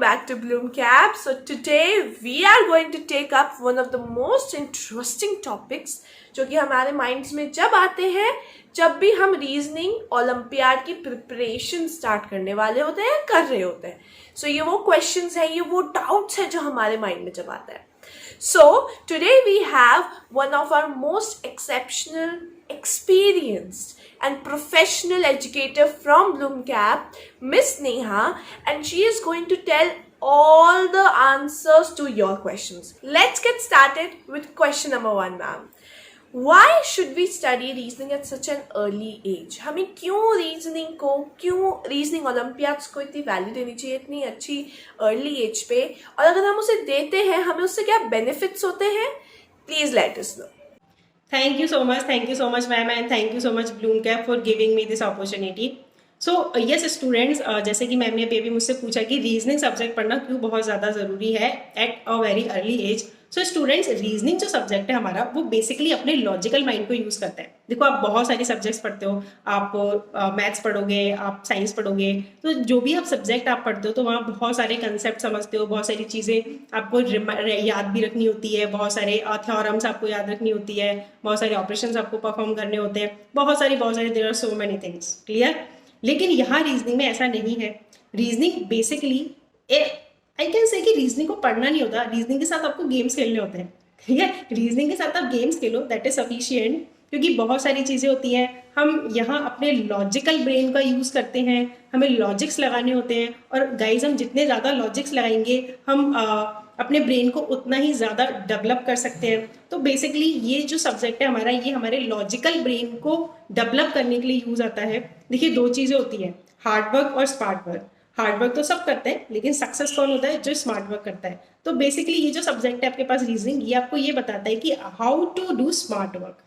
back to Bloom Cap. So today we are going to take up one of the most interesting topics जो कि हमारे minds में जब आते हैं जब भी हम रीजनिंग ओलंपियाड की प्रिपरेशन स्टार्ट करने वाले होते हैं कर रहे होते हैं. सो ये वो क्वेश्चंस है, ये वो डाउट्स है जो हमारे माइंड में जब आता है. So today we have one of our most exceptional, experienced and professional educator from Bloom Cap, Miss Neha, and she is going to tell all the answers to your questions. Let's get started with question number 1, ma'am. Why should we study reasoning at such an early age? हमें क्यों reasoning Olympiads को इतनी value देनी चाहिए इतनी अच्छी early as पे, और अगर हम उसे देते हैं हमें उससे क्या बेनिफिट्स होते हैं? Please let us no. Thank you so much ma'am, and thank you so much Bloom Cap for giving me this opportunity. So yes students, जैसे कि मैम ने अभी मुझसे पूछा कि रीजनिंग सब्जेक्ट पढ़ना क्यों बहुत ज़्यादा ज़रूरी है at a very early age. So students, reasoning जो सब्जेक्ट है हमारा वो बेसिकली अपने लॉजिकल माइंड को यूज़ करता है. देखो, आप बहुत सारे सब्जेक्ट्स पढ़ते हो, आप मैथ्स पढ़ोगे, आप साइंस पढ़ोगे, तो जो भी आप सब्जेक्ट आप पढ़ते हो तो वहाँ बहुत सारे कंसेप्ट समझते हो, बहुत सारी चीज़ें आपको याद भी रखनी होती है, बहुत सारे थ्योरम्स आपको याद रखनी होती है, बहुत सारे ऑपरेशंस आपको परफॉर्म करने होते हैं, बहुत सारे there are so many things. Clear? लेकिन यहाँ रीजनिंग में ऐसा नहीं है. Reasoning basically I can say कि रीजनिंग को पढ़ना नहीं होता, रीजनिंग के साथ आपको गेम्स खेलने होते हैं. ठीक है, रीजनिंग के साथ आप games Khelo, that is sufficient, क्योंकि बहुत सारी चीज़ें होती हैं. हम यहाँ अपने लॉजिकल ब्रेन का यूज़ करते हैं, हमें लॉजिक्स लगाने होते हैं, और गाइज हम जितने ज़्यादा लॉजिक्स लगाएंगे हम अपने ब्रेन को उतना ही ज़्यादा डेवलप कर सकते हैं. तो बेसिकली ये जो सब्जेक्ट है हमारा, ये हमारे लॉजिकल ब्रेन को डेवलप करने के लिए यूज़ आता है. देखिए, दो चीज़ें होती हैं, हार्ड वर्क और स्मार्ट वर्क. हार्ड वर्क तो सब करते हैं, लेकिन सक्सेस कौन होता है? जो स्मार्ट वर्क करता है. तो बेसिकली ये जो सब्जेक्ट है आपके पास रीजनिंग, ये आपको ये बताता है कि how to do smart work.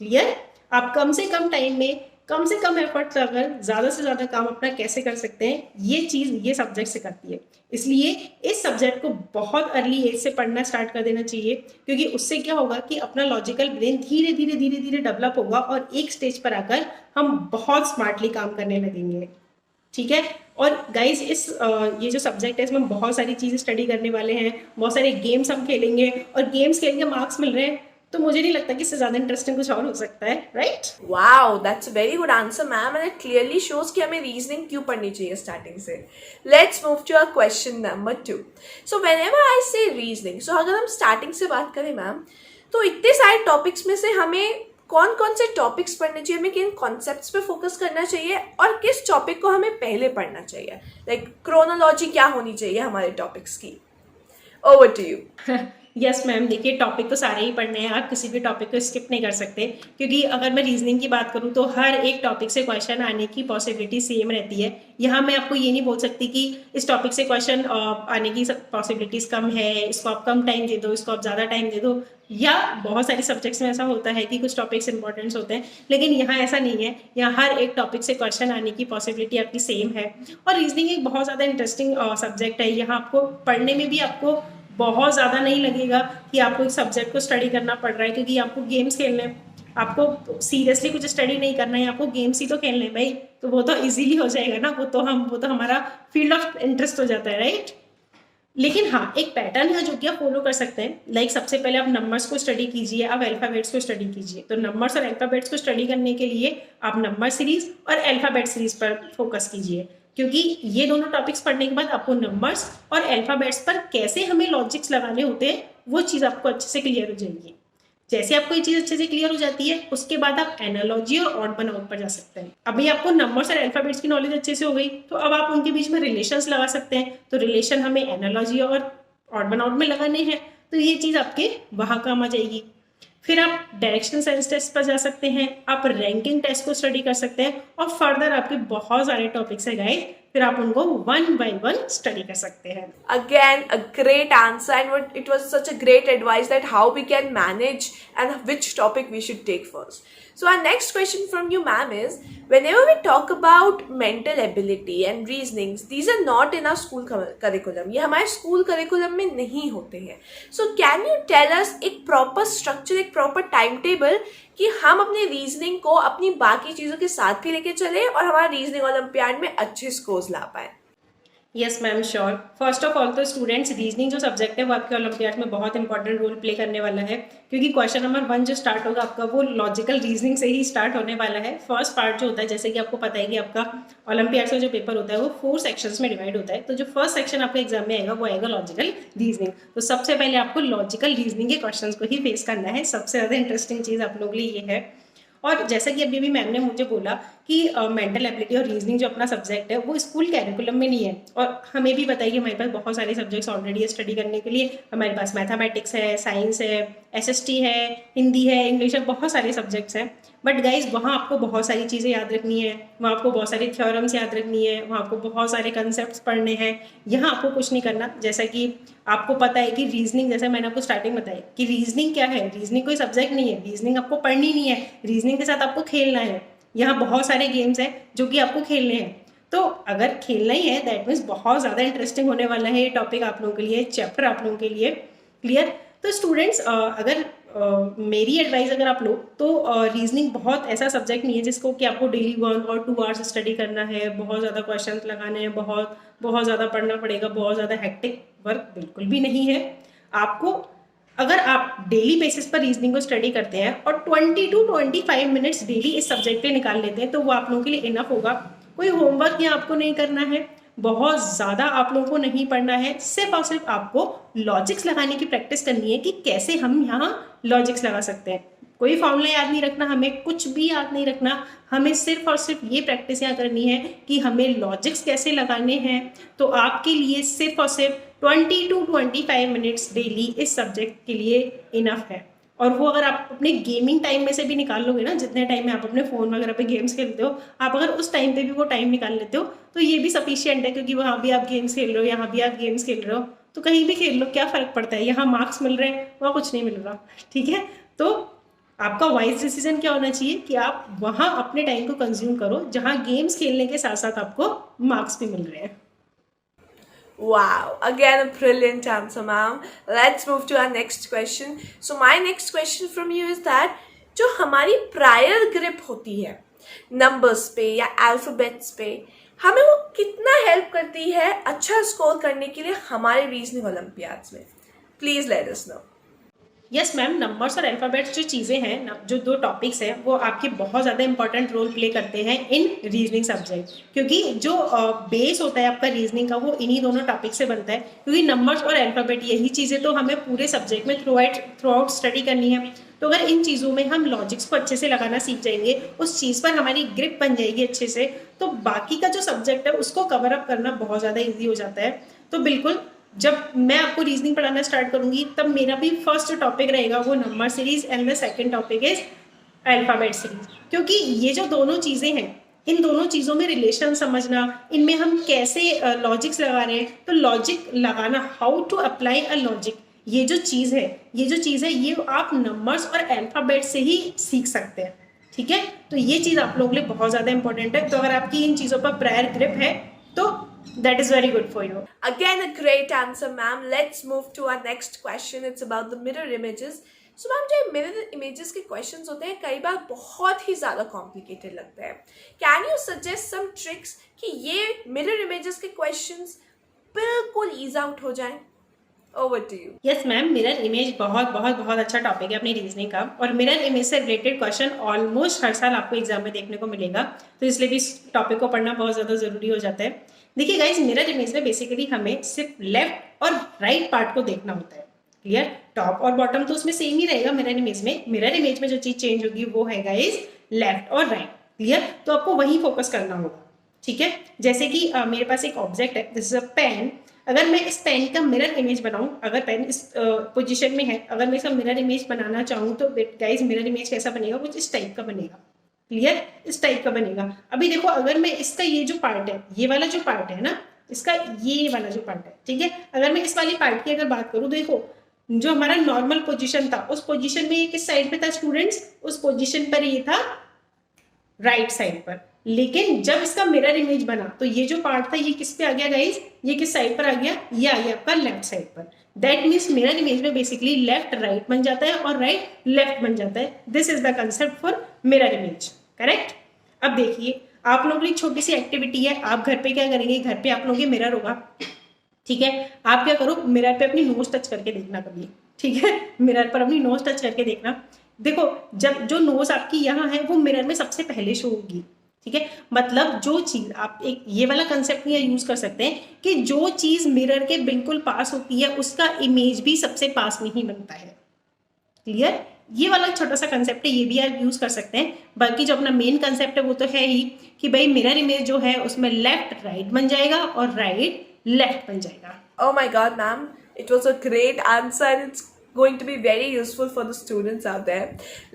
Clear? आप कम से कम टाइम में कम से कम एफर्ट लगाकर ज़्यादा से ज़्यादा काम अपना कैसे कर सकते हैं, ये चीज़ ये सब्जेक्ट सिखाती है. इसलिए इस सब्जेक्ट को बहुत अर्ली एज से पढ़ना स्टार्ट कर देना चाहिए, क्योंकि उससे क्या होगा कि अपना लॉजिकल ब्रेन धीरे धीरे डेवलप होगा और एक स्टेज पर आकर हम बहुत स्मार्टली काम करने लगेंगे. ठीक है? और गाइज ये जो सब्जेक्ट है इसमें बहुत सारी चीज़ें स्टडी करने वाले हैं, बहुत सारे गेम्स हम खेलेंगे, और गेम्स खेल के मार्क्स मिल रहे हैं, तो मुझे नहीं लगता कि इससे ज़्यादा इंटरेस्टिंग कुछ और हो सकता है. Right? Wow, that's a very good answer ma'am, and it clearly shows कि हमें रीजनिंग क्यों पढ़नी चाहिए स्टार्टिंग से. Let's move to our question number 2. So whenever I say reasoning, सो अगर हम स्टार्टिंग से बात करें मैम, तो इतने सारे टॉपिक्स में से हमें कौन कौन से टॉपिक्स पढ़ने चाहिए, हमें किन कॉन्सेप्ट्स पे फोकस करना चाहिए, और किस टॉपिक को हमें पहले पढ़ना चाहिए? लाइक क्रोनोलॉजी क्या होनी चाहिए हमारे टॉपिक्स की? Over to you. Yes ma'am, देखिए, टॉपिक तो सारे ही पढ़ने हैं, आप किसी भी टॉपिक को स्किप नहीं कर सकते, क्योंकि अगर मैं रीजनिंग की बात करूँ तो हर एक टॉपिक से क्वेश्चन आने की पॉसिबिलिटी सेम रहती है. यहाँ मैं आपको ये नहीं बोल सकती कि इस टॉपिक से क्वेश्चन आने की पॉसिबिलिटीज़ कम है, इसको आप कम टाइम दे दो, इसको आप ज़्यादा टाइम दे दो, या बहुत सारे सब्जेक्ट्स में ऐसा होता है कि कुछ टॉपिक्स इंपॉर्टेंट्स होते हैं, लेकिन यहाँ ऐसा नहीं है. यहाँ हर एक टॉपिक से क्वेश्चन आने की पॉसिबिलिटी आपकी सेम है. और रीजनिंग एक बहुत ज़्यादा इंटरेस्टिंग सब्जेक्ट है. यहाँ आपको पढ़ने में भी आपको बहुत ज़्यादा नहीं लगेगा कि आपको एक सब्जेक्ट को स्टडी करना पड़ रहा है, क्योंकि आपको गेम्स खेलने हैं, आपको सीरियसली कुछ स्टडी नहीं करना है, आपको गेम्स ही तो खेलने हैं भाई, तो वो तो इजीली हो जाएगा ना, वो तो हमारा फील्ड ऑफ इंटरेस्ट हो जाता है. राइट? लेकिन हाँ, एक पैटर्न है जो कि आप फॉलो कर सकते हैं. लाइक सबसे पहले आप नंबर्स को स्टडी कीजिए, आप अल्फ़ाबेट्स को स्टडी कीजिए. तो नंबर्स और अल्फ़ाबेट्स को स्टडी करने के लिए आप नंबर सीरीज और अल्फ़ाबेट सीरीज पर फोकस कीजिए, क्योंकि ये दोनों टॉपिक्स पढ़ने के बाद आपको नंबर्स और अल्फ़ाबेट्स पर कैसे हमें लॉजिक्स लगाने होते हैं वो चीज़ आपको अच्छे से क्लियर हो जाएगी. जैसे आपको ये चीज़ अच्छे से क्लियर हो जाती है, उसके बाद आप एनालॉजी और ऑड वन आउट पर जा सकते हैं. अभी आपको नंबर्स और अल्फ़ाबेट्स की नॉलेज अच्छे से हो गई, तो अब आप उनके बीच में रिलेशंस लगा सकते हैं. तो रिलेशन हमें एनालॉजी और ऑड वन आउट में लगाने हैं, तो ये चीज़ आपके वहाँ काम आ जाएगी. फिर आप डायरेक्शन सेंस टेस्ट पर जा सकते हैं, आप रैंकिंग टेस्ट को स्टडी कर सकते हैं, और फर्दर आपके बहुत सारे टॉपिक्स है गाइस, फिर आप उनको वन बाय वन स्टडी कर सकते हैं. Again, a great answer, and it was such a great advice that how we can manage and which topic we should take first. So our next question from you, ma'am, is whenever we talk about mental ability and reasonings, these are not in our school curriculum. ये हमारे school curriculum में नहीं होते हैं. So can you tell us एक proper structure, एक proper timetable कि हम अपने रीजनिंग को अपनी बाकी चीज़ों के साथ भी लेके चले और हमारा रीजनिंग ओलंपियाड में अच्छे स्कोर्स ला पाए? Yes ma'am, sure. First of all तो स्टूडेंट्स, रीजनिंग जो सब्जेक्ट है वो आपके ओलंपियाड में बहुत इंपॉर्टेंट रोल प्ले करने वाला है, क्योंकि क्वेश्चन नंबर 1 जो स्टार्ट होगा आपका वो लॉजिकल रीजनिंग से ही स्टार्ट होने वाला है। फर्स्ट पार्ट जो होता है, जैसे कि आपको पता है कि आपका ओलंपियाड का जो पेपर होता है वो 4 सेक्शंस में डिवाइड होता है, तो जो फर्स्ट सेक्शन आपके एग्जाम में आएगा वो आएगा लॉजिकल रीजनिंग। तो सबसे पहले आपको लॉजिकल रीजनिंग के क्वेश्चन को ही फेस करना है। सबसे ज़्यादा इंटरेस्टिंग चीज़ आप लोगों के लिए ये है। और जैसा कि अभी भी मैम ने मुझे बोला कि मेंटल एबिलिटी और रीजनिंग जो अपना सब्जेक्ट है वो स्कूल कैरिकुलम में नहीं है, और हमें भी बताइए कि हमारे पास बहुत सारे सब्जेक्ट्स ऑलरेडी है स्टडी करने के लिए। हमारे पास मैथमेटिक्स है, साइंस है, एसएसटी है, हिंदी है, इंग्लिश है, बहुत सारे सब्जेक्ट्स हैं। बट गाइज वहाँ आपको बहुत सारी चीज़ें याद रखनी है, वहाँ आपको बहुत सारी थ्योरम्स याद रखनी है, वहाँ आपको बहुत सारे कंसेप्ट पढ़ने हैं। यहाँ आपको कुछ नहीं करना। जैसा कि आपको पता है कि रीजनिंग, जैसे मैंने आपको स्टार्टिंग बताया कि रीजनिंग क्या है, रीजनिंग कोई सब्जेक्ट नहीं है, रीजनिंग आपको पढ़नी नहीं है, रीजनिंग के साथ आपको खेलना है। यहाँ बहुत सारे गेम्स हैं जो कि आपको खेलने हैं। तो अगर खेलना ही है दैट मीन्स बहुत ज़्यादा इंटरेस्टिंग होने वाला है ये टॉपिक आप लोगों के लिए, चैप्टर आप लोगों के लिए। क्लियर? तो स्टूडेंट्स, अगर मेरी एडवाइस अगर आप लो तो रीजनिंग बहुत ऐसा सब्जेक्ट नहीं है जिसको कि आपको डेली 1 और 2 आवर्स स्टडी करना है, बहुत ज़्यादा क्वेश्चंस लगाने हैं, बहुत ज़्यादा पढ़ना पड़ेगा, बहुत ज़्यादा हेक्टिक वर्क बिल्कुल भी नहीं है। आपको, अगर आप डेली बेसिस पर रीजनिंग को स्टडी करते हैं और 20 to 25 मिनट्स डेली इस सब्जेक्ट के निकाल लेते हैं तो वो आप लोगों के लिए इनफ होगा। कोई होमवर्क यहाँ आपको नहीं करना है, बहुत ज़्यादा आप लोगों को नहीं पढ़ना है, सिर्फ और सिर्फ आपको लॉजिक्स लगाने की प्रैक्टिस करनी है कि कैसे हम यहाँ लॉजिक्स लगा सकते हैं। कोई फॉर्मूला याद नहीं रखना, हमें कुछ भी याद नहीं रखना, हमें सिर्फ और सिर्फ ये प्रैक्टिस यहाँ करनी है कि हमें लॉजिक्स कैसे लगाने हैं। तो आपके लिए सिर्फ और सिर्फ 20 to 25 मिनट्स डेली इस सब्जेक्ट के लिए इनफ है। और वो अगर आप अपने गेमिंग टाइम में से भी निकाल लोगे ना, जितने टाइम में आप अपने फ़ोन वगैरह पे गेम्स खेलते हो, आप अगर उस टाइम पे भी वो टाइम निकाल लेते हो तो ये भी सफिशिएंट है, क्योंकि वहाँ भी आप गेम्स खेल रहे हो, यहाँ भी आप गेम्स खेल रहे हो, तो कहीं भी खेल लो, क्या फ़र्क पड़ता है। यहाँ मार्क्स मिल रहे हैं, वहाँ कुछ नहीं मिल रहा। ठीक है? तो आपका वाइज डिसीजन क्या होना चाहिए कि आप वहाँ अपने टाइम को कंज्यूम करो जहाँ गेम्स खेलने के साथ साथ आपको मार्क्स भी मिल रहे हैं। Wow, again a brilliant answer, ma'am. Let's move to our next question. So my next question from you is that जो हमारी prior grip होती है numbers पे या alphabets पे, हमें वो कितना help करती है अच्छा score करने के लिए हमारे reasoning Olympiads में? Please let us know. Yes ma'am, numbers और अल्फ़ाबेट्स जो चीज़ें हैं, जो 2 टॉपिक्स हैं, वो आपके बहुत ज़्यादा इंपॉर्टेंट रोल प्ले करते हैं इन रीजनिंग सब्जेक्ट, क्योंकि जो बेस होता है आपका रीजनिंग का वो इन्हीं दोनों टॉपिक से बनता है। क्योंकि नंबर्स और अल्फ़ाबेट यही चीज़ें तो हमें पूरे सब्जेक्ट में थ्रू आउट स्टडी करनी है। तो अगर इन चीज़ों में हम लॉजिक्स को अच्छे से लगाना सीख जाएंगे, उस चीज़ पर हमारी ग्रिप बन जाएगी अच्छे से, तो बाकी का जो सब्जेक्ट है उसको कवर अप करना बहुत ज़्यादा ईजी हो जाता है। तो बिल्कुल, जब मैं आपको रीजनिंग पढ़ाना स्टार्ट करूंगी तब मेरा भी फर्स्ट टॉपिक रहेगा वो number series and the second topic is alphabet series, क्योंकि ये जो दोनों चीज़ें हैं, इन दोनों चीज़ों में रिलेशन समझना, इनमें हम कैसे लॉजिक्स लगा रहे हैं, तो लॉजिक लगाना, how to apply a logic, ये जो चीज़ है ये आप नंबर्स और अल्फ़ाबेट से ही सीख सकते हैं। ठीक है? तो ये चीज़ आप लोगों के लिए बहुत ज़्यादा इंपॉर्टेंट है। तो अगर आपकी इन चीज़ों पर प्रायर ग्रिप है तो that is very good for you. Again, a great answer, ma'am. Let's move to our next question. It's about the mirror images. So, ma'am, जो mirror images के questions होते हैं कई बार बहुत ही ज़्यादा complicated लगते हैं. Can you suggest some tricks कि ये mirror images के questions बिल्कुल ease out हो जाए? Over to you. Yes ma'am, mirror image बहुत अच्छा टॉपिक है अपनी रीजनिंग का, और मिरर इमेज से रिलेटेड क्वेश्चन ऑलमोस्ट हर साल आपको एग्जाम में देखने को मिलेगा, तो इसलिए भी इस टॉपिक को पढ़ना बहुत ज़्यादा ज़रूरी हो जाता है। देखिए गाइज, मिरर इमेज में बेसिकली हमें सिर्फ लेफ्ट और राइट पार्ट को देखना होता है। क्लियर? टॉप और बॉटम तो उसमें सेम ही रहेगा मिरर इमेज में। मिरर इमेज में जो चीज़ चेंज होगी वो है गाइज लेफ्ट और राइट। क्लियर? तो आपको वहीं फोकस करना होगा। ठीक है? जैसे कि मेरे पास एक ऑब्जेक्ट है, दिस इज अ पेन। अगर मैं इस पेन का मिरर इमेज बनाऊं, अगर पेन इस पोजीशन में है, अगर मैं इसका मिरर इमेज बनाना चाहूँ तो गाइज मिरर इमेज कैसा बनेगा? कुछ इस टाइप का बनेगा। क्लियर? इस टाइप का बनेगा। अभी देखो, अगर मैं इसका ये जो पार्ट है, ये वाला जो पार्ट है ना, इसका ये वाला जो पार्ट है, ठीक है, अगर मैं इस वाली पार्ट की अगर बात करूँ, देखो जो हमारा नॉर्मल पोजीशन था, उस पोजीशन में ये किस साइड पे था स्टूडेंट्स? उस पोजीशन पर ये था राइट साइड पर। लेकिन जब इसका मिरर इमेज बना तो ये जो पार्ट था ये किस पे आ गया गाइज? ये किस साइड पर आ गया? ये आ गया आपका लेफ्ट साइड पर। दैट मीन्स मिरर इमेज में बेसिकली लेफ्ट राइट बन जाता है और राइट लेफ्ट बन जाता है। This is the concept for mirror image. Correct? अब देखिए, आप लोगों की छोटी सी एक्टिविटी है, आप घर पे क्या करेंगे, घर पे आप लोगों के मिरर होगा, ठीक है, आप क्या करो, मिरर पे अपनी नोज टच करके देखना कभी, ठीक है, मिरर पर अपनी नोज टच करके देखना। देखो जब जो नोज आपकी यहाँ है वो मिरर में सबसे पहले शो होगी, ठीक है, मतलब जो चीज आप एक ये वाला कंसेप्ट ये यूज कर सकते हैं कि जो चीज मिरर के बिल्कुल पास होती है उसका इमेज भी सबसे पास में ही बनता है। क्लियर, ये वाला छोटा सा कंसेप्ट है, ये भी आप यूज कर सकते हैं। बाकी जो अपना मेन कंसेप्ट है वो तो है ही कि भाई मिरर इमेज जो है उसमें लेफ्ट राइट बन जाएगा और राइट लेफ्ट बन जाएगा। Oh my God, ma'am, it was a great answer and it's going to be very useful for the students out there.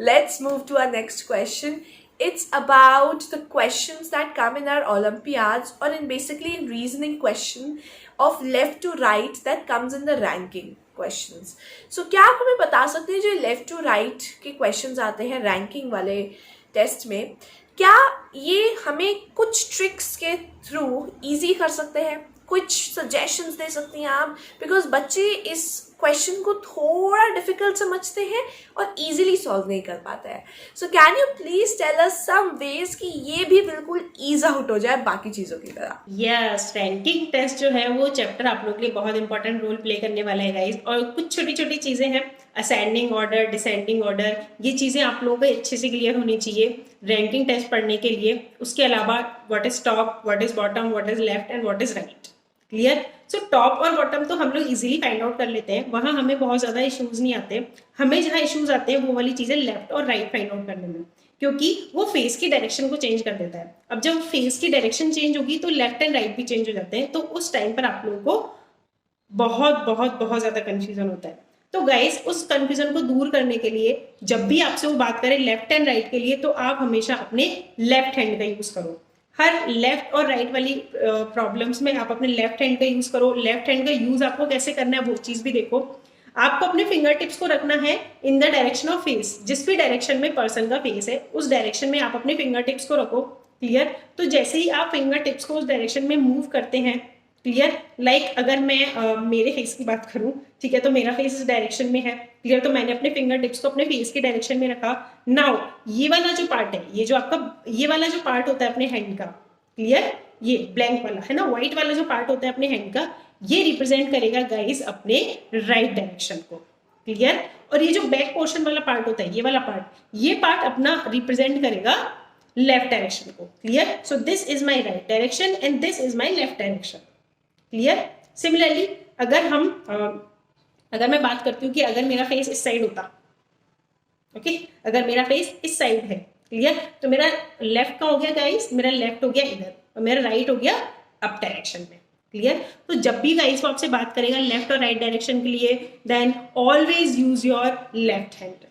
Let's move to our next question. It's about the questions that come in our Olympiads or in basically in reasoning question of left to right that comes in the ranking questions. So क्या आप हमें बता सकते हैं जो left to right के questions आते हैं ranking वाले टेस्ट में, क्या ये हमें कुछ ट्रिक्स के थ्रू इजी कर सकते हैं, कुछ सजेशंस दे सकती हैं आप, बिकॉज बच्चे इस क्वेश्चन को थोड़ा डिफिकल्ट समझते हैं और इजीली सॉल्व नहीं कर पाते हैं। So can you please tell us some ways कि ये भी बिल्कुल ईज आउट हो जाए बाकी चीजों की तरह। यस, रैंकिंग टेस्ट जो है वो चैप्टर आप लोग के लिए बहुत इंपॉर्टेंट रोल प्ले करने वाला है गाइस, और कुछ छोटी छोटी चीजें हैं, असेंडिंग ऑर्डर, डिसेंडिंग ऑर्डर, ये चीजें आप लोगों को अच्छे से क्लियर होनी चाहिए रैंकिंग टेस्ट पढ़ने के लिए। उसके अलावा what is top, what is bottom, what is left and what is right. Clear, so top और बॉटम तो हम लोग इजीली फाइंड आउट कर लेते हैं, वहां हमें बहुत ज्यादा इश्यूज नहीं आते। हमें जहां इश्यूज आते हैं वो वाली चीजें लेफ्ट और राइट फाइंड आउट करने में, क्योंकि वो फेस की डायरेक्शन को चेंज कर देता है। अब जब फेस की डायरेक्शन चेंज होगी तो लेफ्ट एंड राइट भी चेंज हो जाते हैं, तो उस टाइम पर आप लोगों को बहुत बहुत बहुत ज्यादा कंफ्यूजन होता है। तो गाइस उस कंफ्यूजन को दूर करने के लिए जब भी आपसे वो बात करें लेफ्ट एंड राइट के लिए, तो आप हमेशा अपने लेफ्ट हैंड का यूज करो। हर लेफ्ट और राइट वाली प्रॉब्लम्स में आप अपने लेफ्ट हैंड का यूज करो। लेफ्ट हैंड का यूज आपको कैसे करना है वो चीज भी देखो। आपको अपने फिंगर टिप्स को रखना है in the direction of face, जिस भी डायरेक्शन में पर्सन का फेस है उस डायरेक्शन में आप अपने फिंगर टिप्स को रखो। क्लियर, तो जैसे ही आप फिंगर टिप्स को उस डायरेक्शन में मूव करते हैं, क्लियर, लाइक अगर मैं मेरे फेस की बात करूं, ठीक है, तो मेरा फेस इस डायरेक्शन में है, क्लियर, तो मैंने अपने फिंगर टिप्स को अपने फेस की डायरेक्शन में रखा। नाउ ये वाला जो पार्ट है, ये जो आपका ये वाला जो पार्ट होता है अपने हैंड का, क्लियर, ये ब्लैंक वाला है ना, व्हाइट वाला जो पार्ट होता है अपने हैंड का, ये रिप्रेजेंट करेगा गाइस अपने राइट डायरेक्शन को। क्लियर, और ये जो बैक पोर्शन वाला पार्ट होता है, ये वाला पार्ट, ये पार्ट अपना रिप्रेजेंट करेगा लेफ्ट डायरेक्शन को। Clear, so this is my right direction and this is my left direction. Clear, similarly अगर मैं बात करती हूँ कि अगर मेरा फेस इस साइड होता, ओके, अगर मेरा फेस इस साइड है, क्लियर, तो मेरा लेफ्ट का हो गया गाइस, मेरा लेफ्ट हो गया इधर और मेरा राइट हो गया अप डायरेक्शन में। क्लियर, तो जब भी गाइस वो आपसे बात करेगा लेफ्ट और राइट डायरेक्शन के लिए, then always use your left hand.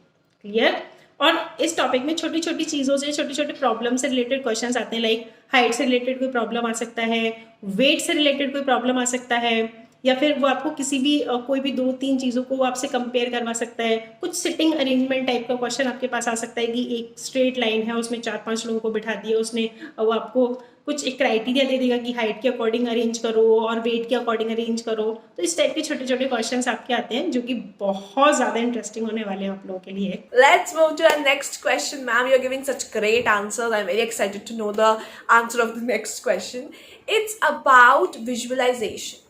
Clear, और इस टॉपिक में छोटी छोटी चीज़ों से, छोटे छोटे प्रॉब्लम से रिलेटेड क्वेश्चंस आते हैं, लाइक हाइट से रिलेटेड कोई प्रॉब्लम आ सकता है, वेट से रिलेटेड कोई प्रॉब्लम आ सकता है, या फिर वो आपको किसी भी कोई भी 2-3 चीज़ों को वो आपसे कंपेयर करवा सकता है। कुछ सिटिंग अरेंजमेंट टाइप का क्वेश्चन आपके पास आ सकता है कि एक स्ट्रेट लाइन है, उसमें 4-5 लोगों को बिठा दिया उसने, वो आपको कुछ एक क्राइटेरिया दे देगा कि हाइट के अकॉर्डिंग अरेंज करो और वेट के अकॉर्डिंग अरेंज करो। तो इस टाइप के छोटे छोटे क्वेश्चंस आपके आते हैं जो कि बहुत ज़्यादा इंटरेस्टिंग होने वाले हैं आप लोगों के लिए। Let's move to our next question, ma'am. You're giving such great answers. I'm very excited to know the answer of the next question. It's about visualization.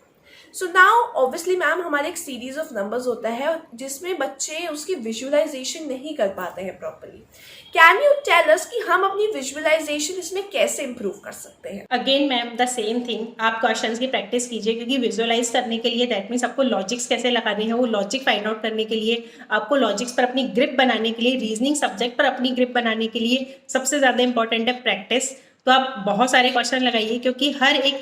So now obviously ma'am हमारे एक series of numbers होता है जिसमें बच्चे उसकी visualisation नहीं कर पाते हैं properly. Can you tell us कि हम अपनी विजुअलाइजेशन इसमें कैसे इंप्रूव कर सकते हैं? Again ma'am the same thing, आप क्वेश्चंस की प्रैक्टिस कीजिए, क्योंकि विजुअलाइज करने के लिए दैट मीन्स आपको लॉजिक्स कैसे लगाने हैं, वो लॉजिक फाइंड आउट करने के लिए, आपको लॉजिक्स पर अपनी ग्रिप बनाने के लिए, रीजनिंग सब्जेक्ट पर अपनी ग्रिप बनाने के लिए सबसे ज़्यादा इंपॉर्टेंट है प्रैक्टिस। तो आप बहुत सारे क्वेश्चन लगाइए, क्योंकि हर एक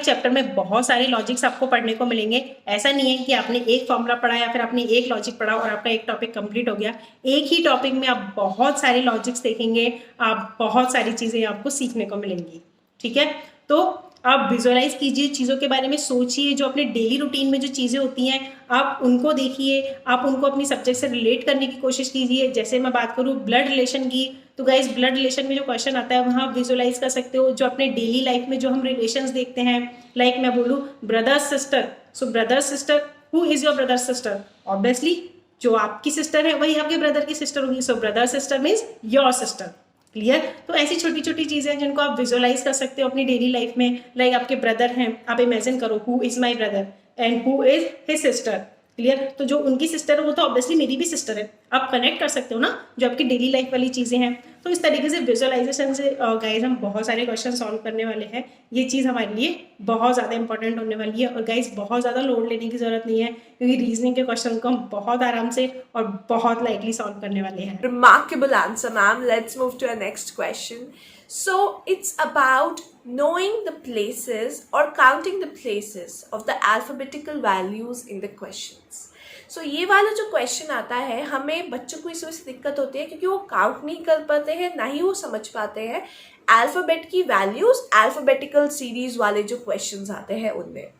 चैप्टर में बहुत सारे लॉजिक्स आपको पढ़ने को मिलेंगे। ऐसा नहीं है कि आपने एक फॉर्मूला पढ़ा या फिर आपने एक लॉजिक पढ़ा और आपका एक टॉपिक कंप्लीट हो गया। एक ही टॉपिक में आप बहुत सारे लॉजिक्स देखेंगे, आप बहुत सारी चीज़ें आपको सीखने को मिलेंगी। ठीक है, तो आप विजुअलाइज कीजिए, चीज़ों के बारे में सोचिए, जो अपने डेली रूटीन में जो चीज़ें होती हैं आप उनको देखिए, आप उनको अपनी सब्जेक्ट से रिलेट करने की कोशिश कीजिए। जैसे मैं बात करूँ ब्लड रिलेशन की, तो गाइस ब्लड रिलेशन में जो क्वेश्चन आता है वहाँ विजुअलाइज कर सकते हो, जो अपने डेली लाइफ में जो हम रिलेशंस देखते हैं, लाइक मैं बोलूँ brother sister, so brother sister, who is your brother sister? Obviously जो आपकी सिस्टर है वही आपके ब्रदर की सिस्टर होगी, सो brother sister means your sister. Clear? तो ऐसी छोटी छोटी चीज़ें हैं जिनको आप विजुअलाइज कर सकते हो अपनी डेली लाइफ में। लाइक आपके ब्रदर हैं, आप इमेजिन करो who is my brother and who is his sister. Clear? तो जो उनकी सिस्टर है वो तो ऑब्वियसली मेरी भी सिस्टर है। आप कनेक्ट कर सकते हो ना जो आपकी डेली लाइफ वाली चीज़ें हैं। तो इस तरीके से विजुअलाइजेशन से गाइज हम बहुत सारे क्वेश्चन सॉल्व करने वाले हैं। ये चीज़ हमारे लिए बहुत ज़्यादा इंपॉर्टेंट होने वाली है। और गाइज बहुत ज़्यादा लोड लेने की ज़रूरत नहीं है, क्योंकि रीजनिंग के क्वेश्चन को हम बहुत आराम से और बहुत लाइटली सॉल्व करने वाले हैं। Remarkable answer, ma'am. Let's move to our next question. So it's about knowing the places or counting the places of the alphabetical values in the questions. So ये वाला जो क्वेश्चन आता है, हमें बच्चों को इस वजह से दिक्कत होती है क्योंकि वो काउंट नहीं कर पाते हैं, ना ही वो समझ पाते हैं अल्फ़ाबेट की वैल्यूज। अल्फ़ाबेटिकल सीरीज वाले जो क्वेश्चंस आते हैं उनमें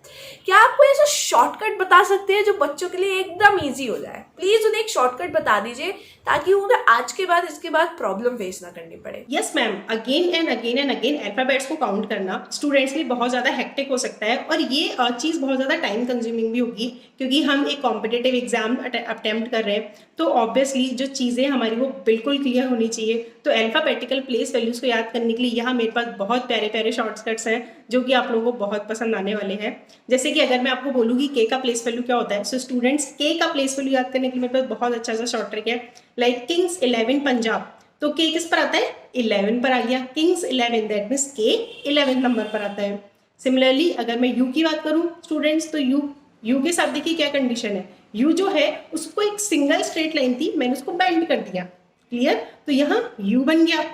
क्या आप कोई ऐसा शॉर्टकट बता सकते हैं जो बच्चों के लिए एकदम इजी हो जाए? प्लीज उन्हें एक शॉर्टकट बता दीजिए ताकि उन्हें आज के बाद इसके बाद प्रॉब्लम फेस ना करनी पड़े। Yes ma'am, again and again alphabets को काउंट करना स्टूडेंट्स के लिए बहुत ज़्यादा हेक्टिक हो सकता है, और ये चीज़ बहुत ज़्यादा टाइम कंज्यूमिंग भी होगी, क्योंकि हम एक कॉम्पिटिटिव एग्जाम अटेम्प्ट कर रहे हैं। तो ऑब्वियसली जो चीज़ें हमारी वो बिल्कुल क्लियर होनी चाहिए। तो अल्फाबेटिकल प्लेस वैल्यूज़ को याद करने के लिए यहाँ मेरे पास बहुत प्यारे प्यारे शॉर्टकट्स हैं जो कि आप लोगों को बहुत पसंद आने वाले हैं। जैसे कि अगर मैं आपको बोलूँ कि के का प्लेस वैल्यू क्या होता है, सो स्टूडेंट्स के का प्लेस वैल्यू याद करने के लिए मेरे पास बहुत अच्छा सा शॉर्ट ट्रिक है। लाइक किंग्स 11 पंजाब, तो के किस पर आता है? 11 पर आ गया। किंग्स 11 दैट मीन्स के 11 नंबर पर आता है। सिमिलरली अगर मैं यू की बात करूँ स्टूडेंट्स, तो यू के साथ देखिए क्या कंडीशन है। यू जो है उसको एक सिंगल स्ट्रेट लाइन थी, मैंने उसको बेंड कर दिया। क्लियर? तो यहाँ यू बन गया।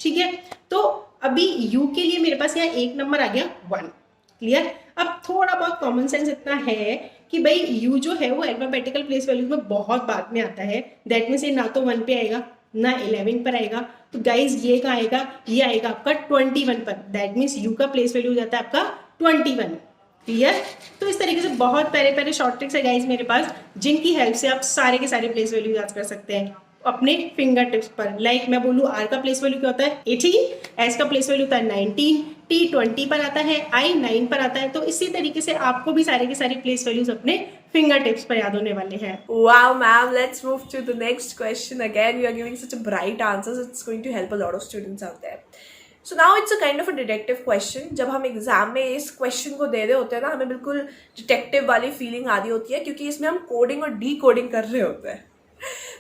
ठीक है, तो अभी यू के लिए मेरे पास यहाँ एक नंबर आ गया 1। क्लियर? अब थोड़ा बहुत कॉमन सेंस इतना है कि भाई यू जो है वो अल्फाबेटिकल प्लेस वैल्यूज में बहुत बाद में आता है। दैट मीन्स ये ना तो 1 पे आएगा ना 11 पर आएगा। तो गाइज ये कहाँ आएगा? ये आएगा आपका 21 पर। दैट मीन्स यू का प्लेस वैल्यू हो जाता है आपका 21। क्लियर? तो इस तरीके से बहुत प्यारे प्यारे शॉर्ट ट्रिक्स है गाइज मेरे पास, जिनकी हेल्प से आप सारे के सारे प्लेस वैल्यू याद कर सकते हैं अपने फिंगर टिप्स पर। लाइक मैं बोलूँ आर का प्लेस वैल्यू क्या होता है? 18, एस का प्लेस वैल्यू होता है 19, टी 20 पर आता है, आई 9 पर आता है। तो इसी तरीके से आपको भी सारे के सारे प्लेस वैल्यूज अपने फिंगर टिप्स पर याद होने वाले हैं। Wow, ma'am, let's move to the next question. Again, you are giving such a bright answers. It's going to help a lot of students out there. So now it's a kind of a detective question. जब हम exam में इस question को दे रहे होते हैं ना, हमें बिल्कुल डिटेक्टिव वाली फीलिंग आ रही होती है, क्योंकि इसमें हम कोडिंग और डी कोडिंग कर रहे होते हैं।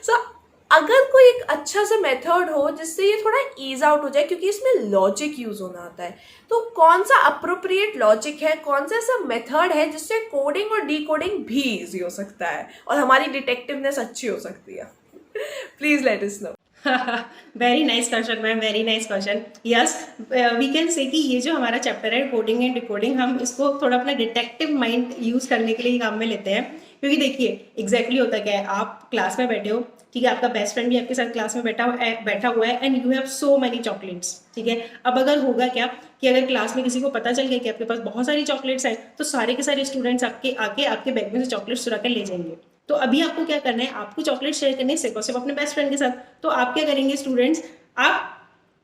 So अगर कोई एक अच्छा सा मेथड हो जिससे ये थोड़ा ईज आउट हो जाए, क्योंकि इसमें लॉजिक यूज होना आता है, तो कौन सा अप्रोप्रिएट लॉजिक है, कौन सा ऐसा मेथड है जिससे कोडिंग और डी कोडिंग भी ईजी हो सकता है और हमारी डिटेक्टिवनेस अच्छी हो सकती है? Please let us know. Very nice question ma'am, very nice question. Yes, we can say कि ये जो हमारा चैप्टर है कोडिंग एंड डिकोडिंग, हम इसको थोड़ा अपना डिटेक्टिव माइंड यूज करने के लिए काम में लेते हैं। क्योंकि देखिए एग्जैक्टली होता क्या है, आप क्लास में बैठे हो, ठीक है, आपका बेस्ट फ्रेंड भी आपके साथ क्लास में बैठा हुआ है, and you have so many chocolates. ठीक है, अब अगर होगा क्या कि अगर क्लास में किसी को पता चल गया कि आपके पास बहुत सारी चॉकलेट्स हैं, तो सारे के सारे स्टूडेंट्स आपके बैग में से चॉकलेट्स चुरा कर ले जाएंगे। तो अभी आपको क्या करना है, आपको चॉकलेट शेयर करने सिर्फ और सिर्फ अपने बेस्ट फ्रेंड के साथ। तो आप क्या करेंगे स्टूडेंट्स, आप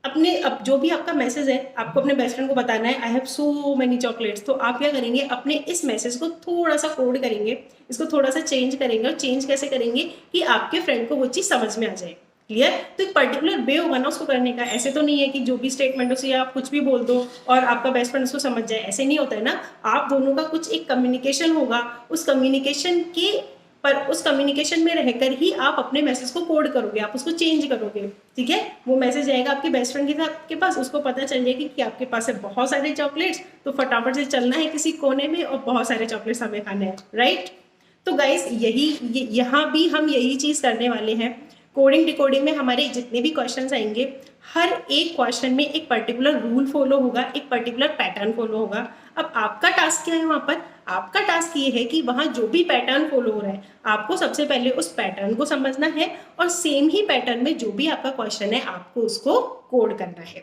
अपने अब जो भी आपका मैसेज है आपको अपने बेस्ट फ्रेंड को बताना है, I have so many chocolates. तो आप क्या करेंगे, अपने इस मैसेज को थोड़ा सा कोड करेंगे, इसको थोड़ा सा चेंज करेंगे। और चेंज कैसे करेंगे कि आपके फ्रेंड को वो चीज़ समझ में आ जाए। क्लियर? तो एक पर्टिकुलर वे होगा ना उसको करने का। ऐसे तो नहीं है कि जो भी स्टेटमेंट हो या आप कुछ भी बोल दो और आपका बेस्ट फ्रेंड उसको समझ जाए, ऐसे नहीं होता है ना। आप दोनों का कुछ एक कम्युनिकेशन होगा, उस कम्युनिकेशन में रहकर ही आप अपने मैसेज को कोड करोगे, आप उसको चेंज करोगे। ठीक है, वो मैसेज आएगा आपके बेस्ट फ्रेंड के पास, उसको पता चल जाएगी कि आपके पास है बहुत सारे चॉकलेट्स, तो फटाफट से चलना है किसी कोने में और बहुत सारे चॉकलेट्स हमें खाने हैं। राइट? तो गाइस यहाँ भी हम यही चीज़ करने वाले हैं। कोडिंग डिकोडिंग में हमारे जितने भी क्वेश्चंस आएंगे, हर एक क्वेश्चन में एक पर्टिकुलर रूल फॉलो होगा, एक पर्टिकुलर पैटर्न फॉलो होगा। अब आपका टास्क क्या है वहाँ पर? आपका टास्क ये है कि वहाँ जो भी पैटर्न फॉलो हो रहा है, आपको सबसे पहले उस पैटर्न को समझना है और सेम ही पैटर्न में जो भी आपका क्वेश्चन है आपको उसको कोड करना है।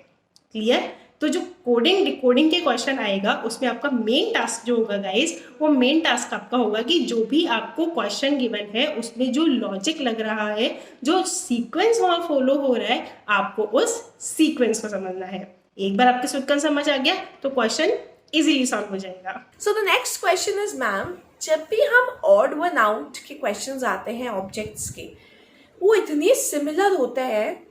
क्लियर? तो जो कोडिंग डिकोडिंग के क्वेश्चन आएगा उसमें आपका मेन टास्क जो होगा गाइस, वो मेन टास्क आपका होगा कि जो भी आपको क्वेश्चन गिवन है उसमें जो लॉजिक लग रहा है, जो सीक्वेंस वहाँ फॉलो हो रहा है, आपको उस सीक्वेंस को समझना है। एक बार आपके सीक्वेंस समझ आ गया तो क्वेश्चन इजीली सॉल्व हो जाएगा। So the next question is ma'am, जब भी हम ऑड वन आउट के क्वेश्चंस आते हैं ऑब्जेक्ट्स के, वो इतने सिमिलर होते हैं,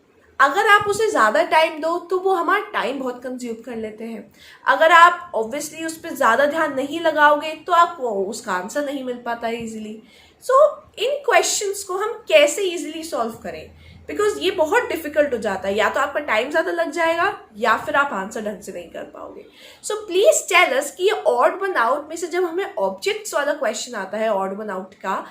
अगर आप उसे ज़्यादा टाइम दो तो वो हमारा टाइम बहुत कंज्यूम कर लेते हैं। अगर आप ऑब्वियसली उस पर ज़्यादा ध्यान नहीं लगाओगे तो आपको उसका आंसर नहीं मिल पाता है ईजिली। सो इन क्वेश्चंस को हम कैसे ईजिली सॉल्व करें, बिकॉज ये बहुत डिफिकल्ट हो जाता है। या तो आपका टाइम ज़्यादा लग जाएगा या फिर आप आंसर ढंग से नहीं कर पाओगे। सो प्लीज़ टेल अस कि ये ऑड वन आउट में से जब हमें ऑब्जेक्ट्स वाला क्वेश्चन आता है ऑड वन आउट का,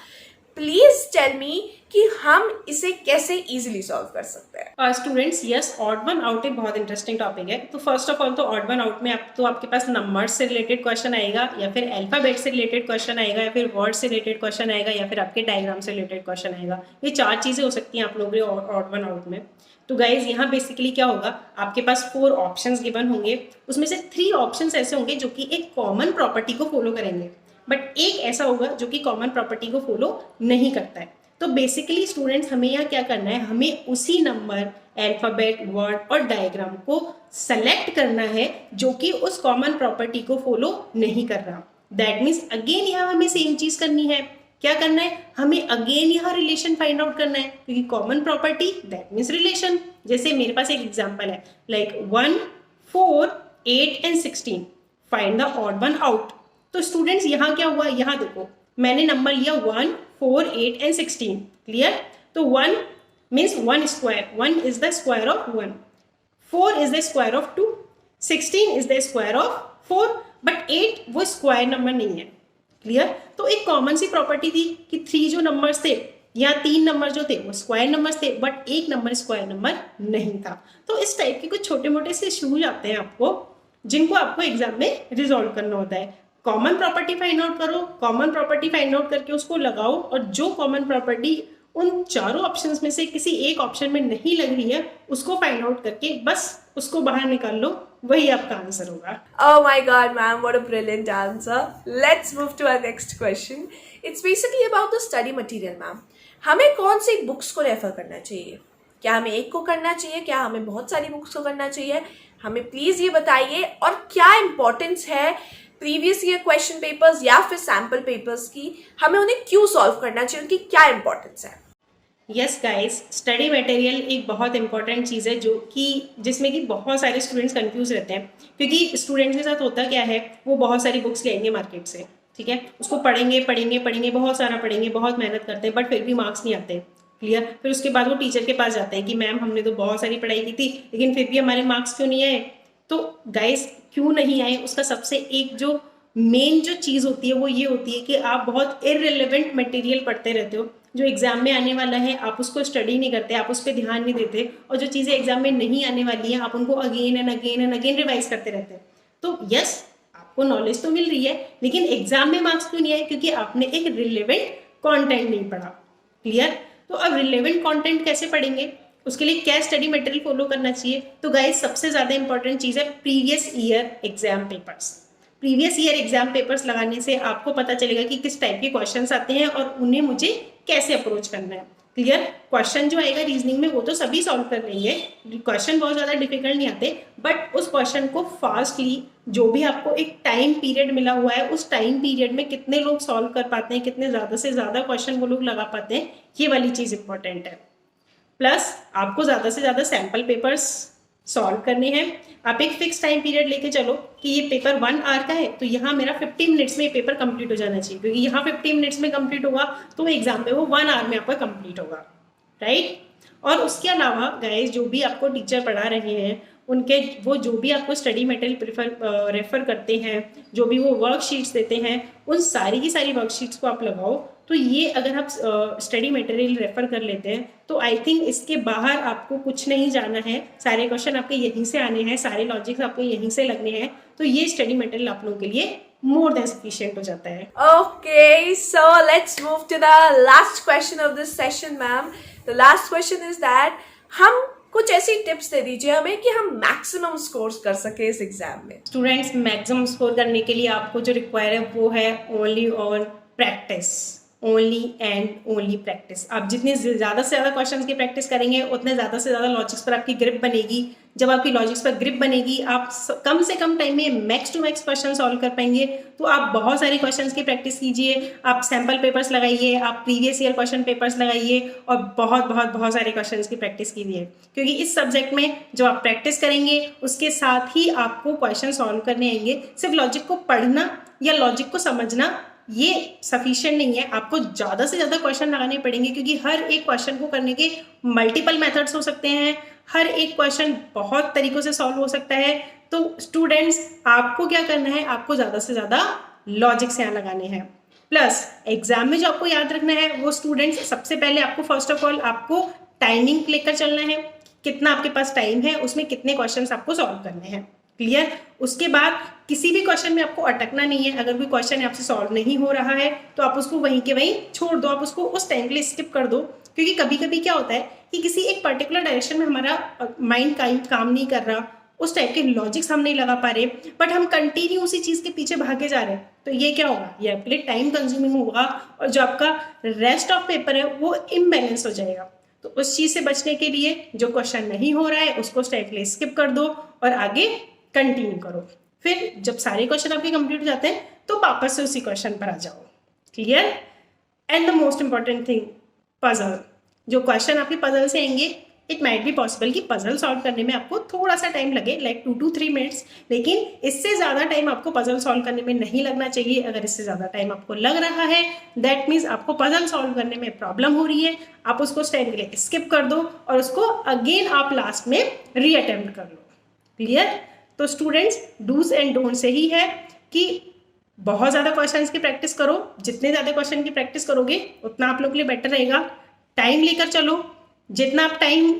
प्लीज टेल मी कि हम इसे कैसे इजीली सॉल्व कर सकते हैं। Students yes, odd one out एक बहुत इंटरेस्टिंग टॉपिक है। तो फर्स्ट ऑफ ऑल तो ऑड वन आउट में आपके पास नंबर्स से रिलेटेड क्वेश्चन आएगा, या फिर अल्फाबेट से रिलेटेड क्वेश्चन आएगा, या फिर वर्ड से रिलेटेड क्वेश्चन आएगा, या फिर आपके डायग्राम से रिलेटेड क्वेश्चन आएगा। ये 4 चीज़ें हो सकती हैं आप लोगों के ऑड वन आउट में। तो गाइज यहाँ बेसिकली क्या होगा, आपके पास 4 ऑप्शंस गिवन होंगे, उसमें से 3 ऑप्शंस ऐसे होंगे जो कि एक कॉमन प्रॉपर्टी को फॉलो करेंगे, बट एक ऐसा होगा जो कि कॉमन प्रॉपर्टी को फॉलो नहीं करता है। तो बेसिकली स्टूडेंट्स हमें यहाँ क्या करना है, हमें उसी नंबर, अल्फाबेट, वर्ड और डायग्राम को सेलेक्ट करना है जो कि उस कॉमन प्रॉपर्टी को फॉलो नहीं कर रहा। दैट मीन्स अगेन यहाँ हमें सेम चीज करनी है। क्या करना है, हमें अगेन यहाँ रिलेशन फाइंड आउट करना है, क्योंकि common property that means relation. जैसे मेरे पास एक एग्जाम्पल है, like 1, 4, 8 and 16, find the odd one out. तो स्टूडेंट्स यहाँ क्या हुआ, यहाँ देखो मैंने नंबर लिया 1, 4, 8 एंड 16, क्लियर। तो 1 means 1 square, 1 is the square of 1, 4 is the square of 2, 16 is the square of 4, but 8 वो स्क्वायर नंबर नहीं है, क्लियर। तो एक कॉमन सी प्रॉपर्टी थी कि 3 जो नंबर्स थे या 3 नंबर जो थे वो स्क्वायर नंबर्स थे, बट एक नंबर स्क्वायर नंबर नहीं था। तो इस टाइप के कुछ छोटे मोटे से इश्यूज आते हैं आपको, जिनको आपको एग्जाम में रिजॉल्व करना होता है। कॉमन प्रॉपर्टी फाइंड आउट करो, कॉमन प्रॉपर्टी फाइंड आउट करके उसको लगाओ, और जो कॉमन प्रॉपर्टी उन चारों ऑप्शंस में से किसी एक ऑप्शन में नहीं लग रही है उसको फाइंड आउट करके बस उसको बाहर निकाल लो, वही आपका आंसर होगा। Oh my God, ma'am, what a brilliant answer. Let's move to our next question. It's basically about the study material, ma'am. हमें कौन सी बुक्स को रेफर करना चाहिए? क्या हमें एक को करना चाहिए, क्या हमें बहुत सारी बुक्स को करना चाहिए? हमें प्लीज ये बताइए। और क्या इम्पोर्टेंस है प्रीवियस ईयर क्वेश्चन पेपर्स या फिर सैम्पल पेपर्स की, हमें उन्हें क्यों सॉल्व करना चाहिए, उनकी क्या इंपॉर्टेंस है? यस गाइस, स्टडी मटेरियल एक बहुत इंपॉर्टेंट चीज़ है जो कि जिसमें कि बहुत सारे स्टूडेंट्स कंफ्यूज रहते हैं, क्योंकि स्टूडेंट्स के साथ होता क्या है, वो बहुत सारी बुक्स ले आएंगे मार्केट से, ठीक है, उसको पढ़ेंगे पढ़ेंगे पढ़ेंगे, बहुत सारा पढ़ेंगे, बहुत मेहनत करते हैं, बट फिर भी मार्क्स नहीं आते, क्लियर। फिर उसके बाद वो टीचर के पास जाते हैं कि मैम हमने तो बहुत सारी पढ़ाई की थी लेकिन फिर भी हमारे मार्क्स क्यों नहीं आए। तो गाइस क्यों नहीं आए, उसका सबसे एक जो मेन जो चीज़ होती है वो ये होती है कि आप बहुत इररिलेवेंट मटेरियल पढ़ते रहते हो, जो एग्जाम में आने वाला है आप उसको स्टडी नहीं करते, आप उस पर ध्यान नहीं देते, और जो चीज़ें एग्जाम में नहीं आने वाली हैं आप उनको अगेन एंड अगेन रिवाइज करते रहते हैं। तो यस, आपको नॉलेज तो मिल रही है लेकिन एग्जाम में मार्क्स क्यों नहीं आए, क्योंकि आपने एक रिलेवेंट कॉन्टेंट नहीं पढ़ा, क्लियर। तो अब रिलेवेंट कंटेंट कैसे पढ़ेंगे, उसके लिए क्या स्टडी मटेरियल फॉलो करना चाहिए? तो गाइस सबसे ज़्यादा इंपॉर्टेंट चीज़ है previous year exam papers. Previous year exam papers लगाने से आपको पता चलेगा कि किस टाइप के क्वेश्चंस आते हैं और उन्हें मुझे कैसे अप्रोच करना है, क्लियर। क्वेश्चन जो आएगा रीजनिंग में वो तो सभी सॉल्व कर लेंगे, क्वेश्चन बहुत ज़्यादा डिफिकल्ट नहीं आते, बट उस क्वेश्चन को फास्टली, जो भी आपको एक टाइम पीरियड मिला हुआ है उस टाइम पीरियड में कितने लोग सॉल्व कर पाते हैं, कितने ज़्यादा से ज़्यादा क्वेश्चन वो लोग लगा पाते हैं, ये वाली चीज़ इंपॉर्टेंट है। प्लस आपको ज़्यादा से ज़्यादा सैम्पल पेपर्स सॉल्व करने हैं। आप एक फिक्स टाइम पीरियड लेके चलो कि ये पेपर 1 आवर का है तो यहाँ मेरा 50 मिनट्स में ये पेपर कंप्लीट हो जाना चाहिए, क्योंकि यहाँ 50 मिनट्स में कंप्लीट होगा तो एग्जाम में वो 1 आवर में आपका कंप्लीट होगा, राइट। और उसके अलावा गाइस जो भी आपको टीचर पढ़ा रहे हैं उनके वो जो भी आपको स्टडी मटेरियल रेफर करते हैं, जो भी वो वर्कशीट्स देते हैं, उन सारी की सारी वर्कशीट्स को आप लगाओ। तो ये अगर आप स्टडी मटेरियल रेफर कर लेते हैं तो आई थिंक इसके बाहर आपको कुछ नहीं जाना है, सारे क्वेश्चन आपके यहीं से आने हैं, सारे लॉजिक्स आपको यहीं से लगने हैं, तो ये स्टडी मटेरियल आप लोगों के लिए मोर देन सफिशिएंट हो जाता है। Okay, so let's move to the last question of this session, ma'am. The last question is that हम कुछ ऐसी टिप्स दे दीजिए हमें कि हम मैक्सिमम स्कोर्स कर सके इस एग्जाम में। स्टूडेंट्स मैक्सिमम स्कोर करने के लिए आपको जो रिक्वायर है वो है only on practice, only and only practice. आप जितनी ज़्यादा से ज़्यादा क्वेश्चंस की प्रैक्टिस करेंगे उतने ज़्यादा से ज़्यादा लॉजिक्स पर आपकी ग्रिप बनेगी। जब आपकी लॉजिक्स पर ग्रिप बनेगी आप कम से कम टाइम में max to max question solve कर पाएंगे। तो आप बहुत सारे क्वेश्चंस की प्रैक्टिस कीजिए, आप सैम्पल पेपर्स लगाइए, आप प्रीवियस ईयर क्वेश्चन पेपर्स लगाइए और बहुत सारे क्वेश्चंस की प्रैक्टिस कीजिए, क्योंकि इस सब्जेक्ट में जो आप प्रैक्टिस करेंगे उसके साथ ही आपको क्वेश्चन सॉल्व करने आएंगे। सिर्फ लॉजिक को पढ़ना या लॉजिक को समझना ये सफिशिएंट नहीं है, आपको ज़्यादा से ज़्यादा क्वेश्चन लगाने पड़ेंगे, क्योंकि हर एक क्वेश्चन को करने के मल्टीपल मेथड्स हो सकते हैं, हर एक क्वेश्चन बहुत तरीक़ों से सॉल्व हो सकता है। तो स्टूडेंट्स आपको क्या करना है, आपको ज़्यादा से ज़्यादा लॉजिक्स यहाँ लगाने हैं। प्लस एग्जाम में जो आपको याद रखना है वो स्टूडेंट्स, सबसे पहले आपको फर्स्ट ऑफ ऑल आपको टाइमिंग लेकर चलना है, कितना आपके पास टाइम है, उसमें कितने क्वेश्चन आपको सॉल्व करने हैं। क्लियर? उसके बाद किसी भी क्वेश्चन में आपको अटकना नहीं है। अगर कोई क्वेश्चन आपसे सॉल्व नहीं हो रहा है तो आप उसको वहीं के वहीं छोड़ दो, आप उसको उस टाइम के लिए स्किप कर दो, क्योंकि कभी कभी क्या होता है कि किसी एक पर्टिकुलर डायरेक्शन में हमारा माइंड काम नहीं कर रहा, उस टाइप के लॉजिक्स हम नहीं लगा पा रहे, बट हम कंटिन्यू उसी चीज़ के पीछे भागे जा रहे हैं, तो ये क्या होगा, ये आपके लिए टाइम कंज्यूमिंग होगा और जो आपका रेस्ट ऑफ पेपर है वो इम्बैलेंस हो जाएगा। तो उस चीज़ से बचने के लिए जो क्वेश्चन नहीं हो रहा है उसको उस टाइप के लिए स्किप कर दो और आगे कंटिन्यू करो। फिर जब सारे क्वेश्चन आपके कंप्लीट हो जाते हैं तो वापस से उसी क्वेश्चन पर आ जाओ। Clear? And the most important thing, puzzle. जो क्वेश्चन आपके पजल से आएंगे, इट माइट बी पॉसिबल कि पजल सॉल्व करने में आपको थोड़ा सा टाइम लगे, लाइक 2 to 3 मिनट्स, लेकिन इससे ज़्यादा टाइम आपको पजल सॉल्व करने में नहीं लगना चाहिए। अगर इससे ज़्यादा टाइम आपको लग रहा है दैट मीन्स आपको पजल सॉल्व करने में प्रॉब्लम हो रही है, आप उसको उस टाइम के लिए स्किप कर दो और उसको अगेन आप लास्ट में रीअटेम्प्ट कर लो। क्लियर? तो स्टूडेंट्स डूज एंड डोंट से ही है कि बहुत ज़्यादा क्वेश्चंस की प्रैक्टिस करो, जितने ज़्यादा क्वेश्चन की प्रैक्टिस करोगे उतना आप लोग के लिए बेटर रहेगा। टाइम लेकर चलो, जितना आप टाइम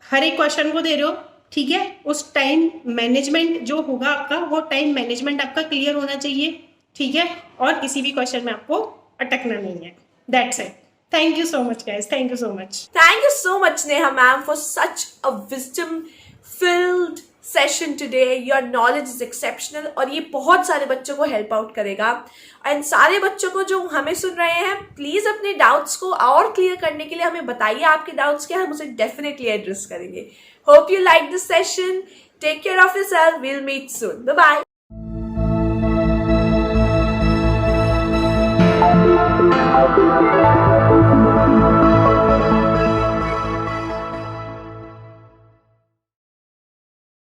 हर एक क्वेश्चन को दे रहे हो, ठीक है, उस टाइम मैनेजमेंट जो होगा आपका, वो टाइम मैनेजमेंट आपका क्लियर होना चाहिए, ठीक है, और किसी भी क्वेश्चन में आपको अटकना नहीं है। That's it. Thank you so much guys, thank you so much. Thank you so much, Neha ma'am, for such a wisdom-filled session today. Your knowledge is exceptional और ये बहुत सारे बच्चों को हेल्प आउट करेगा। एंड सारे बच्चों को जो हमें सुन रहे हैं, प्लीज़ अपने डाउट्स को और क्लियर करने के लिए हमें बताइए आपके डाउट्स क्या, हम उसे डेफिनेटली एड्रेस करेंगे। Hope you like this session. Take care of yourself. Will meet soon. Bye bye.